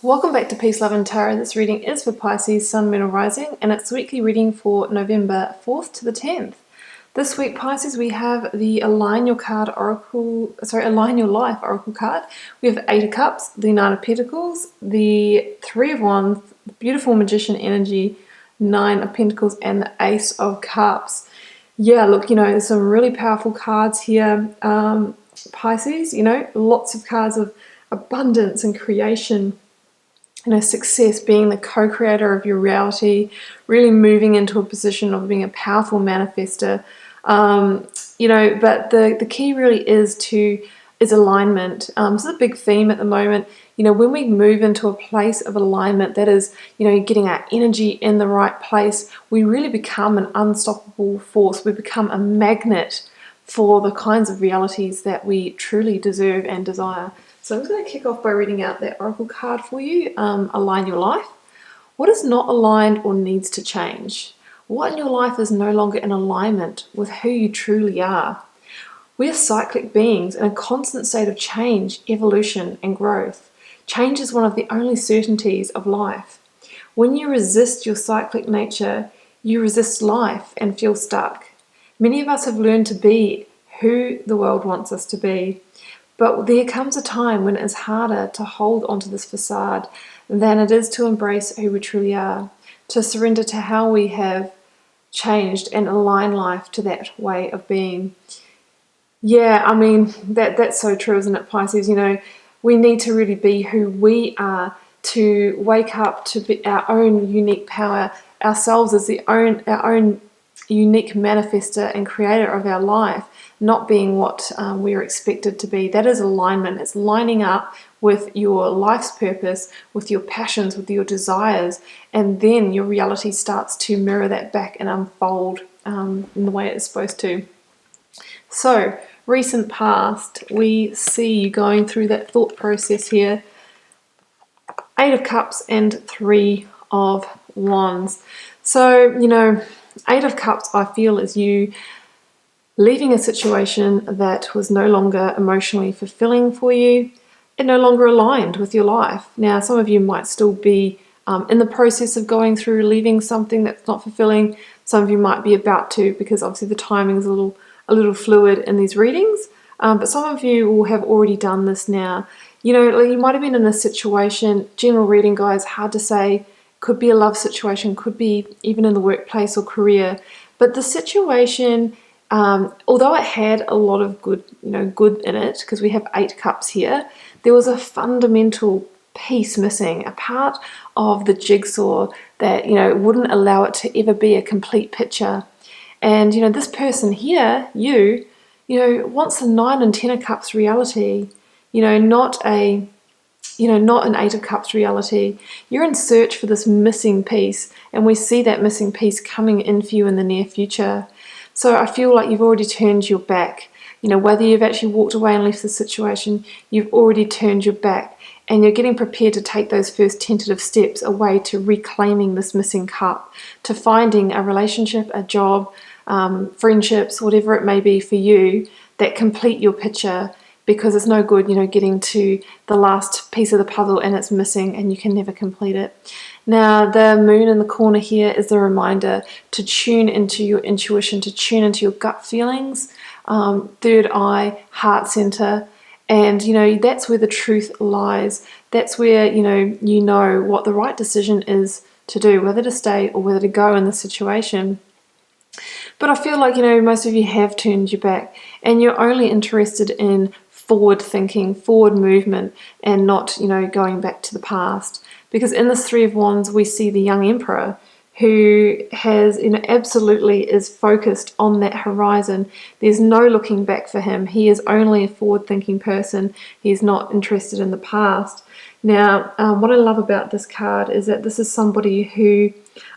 Welcome back to Peace, Love and Tarot. This reading is for Pisces, Sun, Moon or Rising, and it's weekly reading for November 4th to the 10th. This week, Pisces, we have the Align Your Life Oracle card. We have Eight of Cups, the Nine of Pentacles, the Three of Wands, the beautiful Magician energy, Nine of Pentacles, and the Ace of Cups. Yeah, look, there's some really powerful cards here, Pisces. Lots of cards of abundance and creation. Success, being the co-creator of your reality, really moving into a position of being a powerful manifester. But the key really is alignment. This is a big theme at the moment. When we move into a place of alignment, that is, getting our energy in the right place, we really become an unstoppable force. We become a magnet for the kinds of realities that we truly deserve and desire. So I'm going to kick off by reading out that oracle card for you, Align Your Life. What is not aligned or needs to change? What in your life is no longer in alignment with who you truly are? We are cyclic beings in a constant state of change, evolution, and growth. Change is one of the only certainties of life. When you resist your cyclic nature, you resist life and feel stuck. Many of us have learned to be who the world wants us to be. But there comes a time when it's harder to hold onto this facade than it is to embrace who we truly are, to surrender to how we have changed and align life to that way of being. Yeah, that's so true, isn't it, Pisces? We need to really be who we are, to wake up to be our own unique power, ourselves as our own unique manifester and creator of our life, not being what we're expected to be. That is alignment. It's lining up with your life's purpose, with your passions, with your desires, and then your reality starts to mirror that back and unfold in the way it's supposed to. So, recent past, we see you going through that thought process here. Eight of Cups and Three of Wands. So, Eight of Cups, I feel, is you leaving a situation that was no longer emotionally fulfilling for you. It no longer aligned with your life. Now, some of you might still be in the process of going through leaving something that's not fulfilling. Some of you might be about to, because obviously the timing is a little fluid in these readings. But some of you will have already done this now. You might have been in a situation, general reading, guys, hard to say. Could be a love situation, could be even in the workplace or career. But the situation, although it had a lot of good in it, because we have Eight Cups here, there was a fundamental piece missing, a part of the jigsaw that, wouldn't allow it to ever be a complete picture. And, this person here, you wants a Nine and Ten of Cups reality, not an Eight of Cups reality. You're in search for this missing piece, and we see that missing piece coming in for you in the near future. So I feel like you've already turned your back. Whether you've actually walked away and left the situation, you've already turned your back, and you're getting prepared to take those first tentative steps away to reclaiming this missing cup, to finding a relationship, a job, friendships, whatever it may be for you, that complete your picture. Because it's no good, getting to the last piece of the puzzle and it's missing and you can never complete it. Now, the moon in the corner here is the reminder to tune into your intuition, to tune into your gut feelings, third eye, heart center. And, that's where the truth lies. That's where, you know what the right decision is to do, whether to stay or whether to go in the situation. But I feel like, most of you have turned your back and you're only interested in forward thinking, forward movement, and not, going back to the past. Because in this Three of Wands, we see the young emperor who has, absolutely is focused on that horizon. There's no looking back for him. He is only a forward thinking person. He's not interested in the past. Now, what I love about this card is that this is somebody who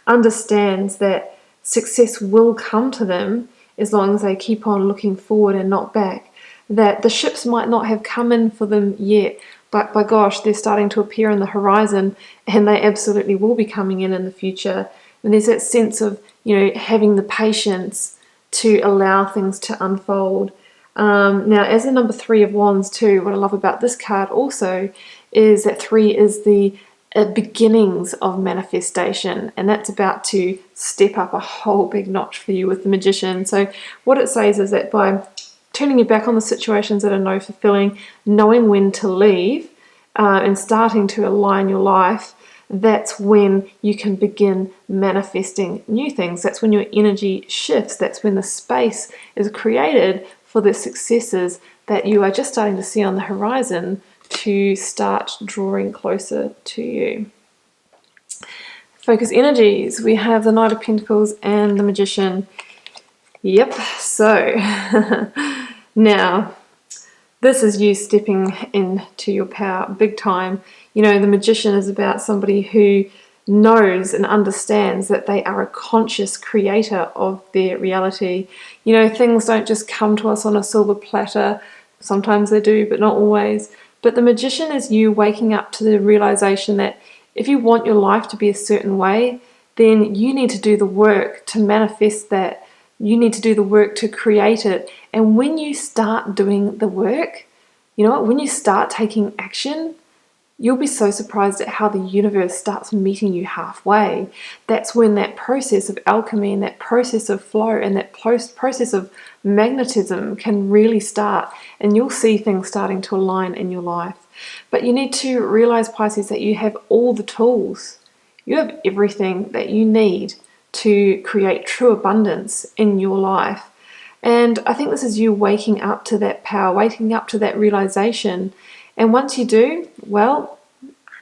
understands that success will come to them as long as they keep on looking forward and not back. That the ships might not have come in for them yet, but by gosh, they're starting to appear on the horizon, and they absolutely will be coming in the future. And there's that sense of, having the patience to allow things to unfold. Now, as a number Three of Wands too, what I love about this card also is that three is the beginnings of manifestation, and that's about to step up a whole big notch for you with the Magician. So what it says is that by turning your back on the situations that are no fulfilling, knowing when to leave, and starting to align your life, that's when you can begin manifesting new things. That's when your energy shifts. That's when the space is created for the successes that you are just starting to see on the horizon to start drawing closer to you. Focus energies. We have the Knight of Pentacles and the Magician. Yep, so now this is you stepping into your power big time. You know, the Magician is about somebody who knows and understands that they are a conscious creator of their reality. You know, things don't just come to us on a silver platter. Sometimes they do, but not always. But the Magician is you waking up to the realization that if you want your life to be a certain way, then you need to do the work to manifest that. You need to do the work to create it. And when you start doing the work, you know what? When you start taking action, you'll be so surprised at how the universe starts meeting you halfway. That's when that process of alchemy and that process of flow and that process of magnetism can really start, and you'll see things starting to align in your life. But you need to realize, Pisces, that you have all the tools. You have everything that you need to create true abundance in your life. And I think this is you waking up to that power, waking up to that realization. And once you do, well,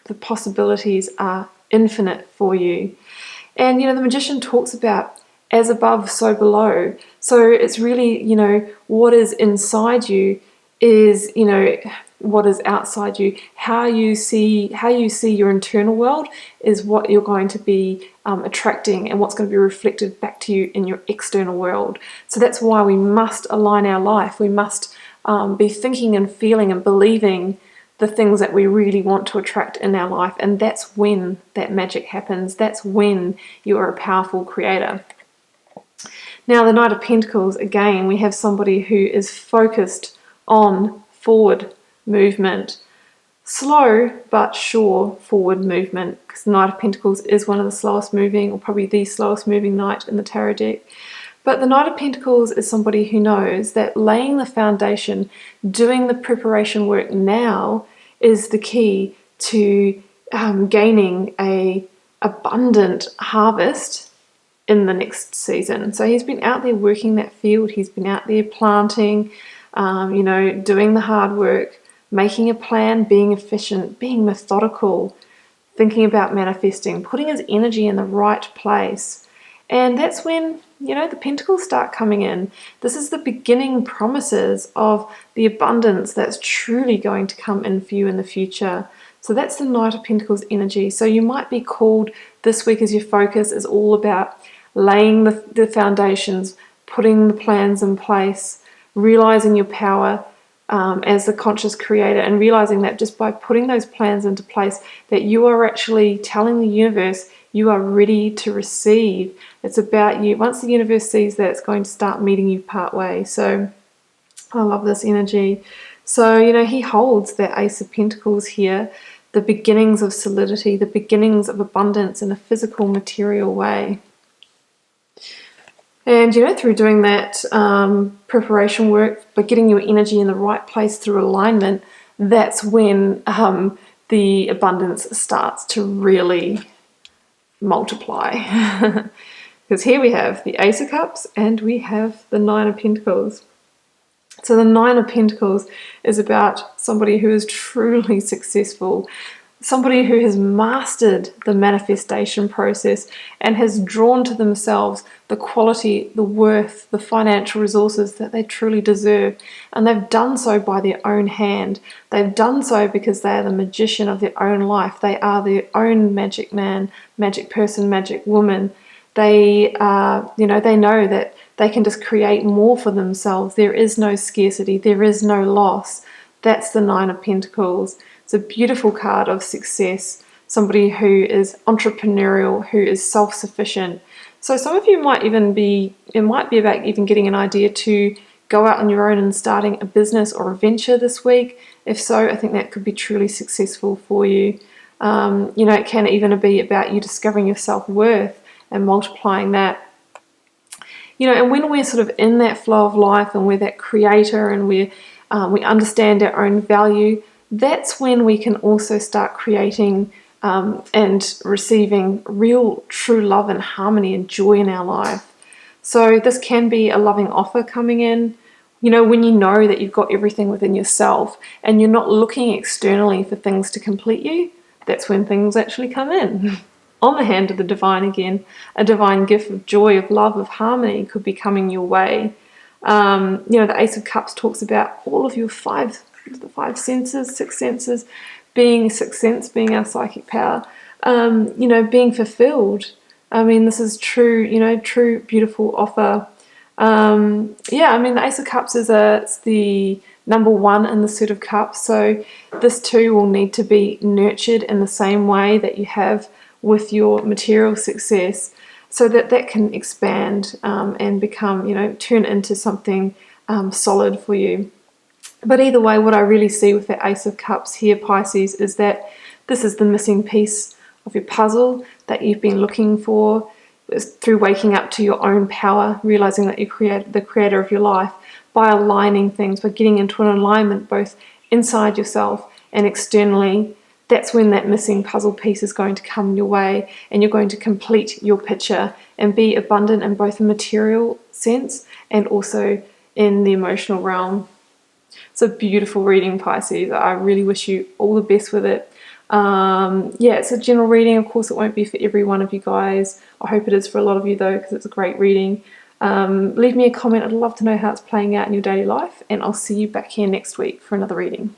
the possibilities are infinite for you. And, you know, the Magician talks about as above, so below. So it's really, you know, what is inside you is, you know, what is outside you. How you see your internal world is what you're going to be attracting, and what's going to be reflected back to you in your external world. So that's why we must align our life. We must be thinking and feeling and believing the things that we really want to attract in our life, and that's when that magic happens. That's when you are a powerful creator. Now, the Knight of Pentacles, again, we have somebody who is focused on forward movement. Slow but sure forward movement, because the Knight of Pentacles is one of the slowest moving, or probably the slowest moving knight in the tarot deck. But the Knight of Pentacles is somebody who knows that laying the foundation, doing the preparation work now is the key to gaining a abundant harvest in the next season. So he's been out there working that field. He's been out there planting, you know, doing the hard work, making a plan, being efficient, being methodical, thinking about manifesting, putting his energy in the right place. And that's when, you know, the pentacles start coming in. This is the beginning promises of the abundance that's truly going to come in for you in the future. So that's the Knight of Pentacles energy. So you might be called this week, as your focus is all about laying the foundations, putting the plans in place, realizing your power as the conscious creator, and realizing that just by putting those plans into place, that you are actually telling the universe you are ready to receive. It's about you. Once the universe sees that, it's going to start meeting you part way. So I love this energy. So, you know, he holds that Ace of Pentacles here, the beginnings of solidity, the beginnings of abundance in a physical, material way. And, you know, through doing that preparation work, by getting your energy in the right place through alignment, that's when the abundance starts to really multiply. Because here we have the Ace of Cups and we have the Nine of Pentacles. So the Nine of Pentacles is about somebody who is truly successful, somebody who has mastered the manifestation process and has drawn to themselves the quality, the worth, the financial resources that they truly deserve. And they've done so by their own hand. They've done so because they are the magician of their own life. They are their own magic man, magic person, magic woman. They they know that they can just create more for themselves. There is no scarcity. There is no loss. That's the Nine of Pentacles. It's a beautiful card of success. Somebody who is entrepreneurial, who is self-sufficient. So some of you might even be, it might be about even getting an idea to go out on your own and starting a business or a venture this week. If so, I think that could be truly successful for you. It can even be about you discovering your self-worth and multiplying that. And when we're sort of in that flow of life and we're that creator and we understand our own value, that's when we can also start creating and receiving real, true love and harmony and joy in our life. So this can be a loving offer coming in, when you know that you've got everything within yourself and you're not looking externally for things to complete you. That's when things actually come in. On the hand of the divine again, a divine gift of joy, of love, of harmony could be coming your way. The Ace of Cups talks about all of your the five senses, six senses, being sixth sense, being our psychic power, being fulfilled. I mean, this is true, true, beautiful offer. The Ace of Cups it's the number one in the suit of cups. So this too will need to be nurtured in the same way that you have with your material success, so that can expand and become, turn into something solid for you. But either way, what I really see with the Ace of Cups here, Pisces, is that this is the missing piece of your puzzle that you've been looking for through waking up to your own power, realizing that you're the creator of your life, by aligning things, by getting into an alignment both inside yourself and externally. That's when that missing puzzle piece is going to come your way and you're going to complete your picture and be abundant in both the material sense and also in the emotional realm. It's a beautiful reading, Pisces. I really wish you all the best with it. It's a general reading. Of course, it won't be for every one of you guys. I hope it is for a lot of you, though, because it's a great reading. Leave me a comment. I'd love to know how it's playing out in your daily life, and I'll see you back here next week for another reading.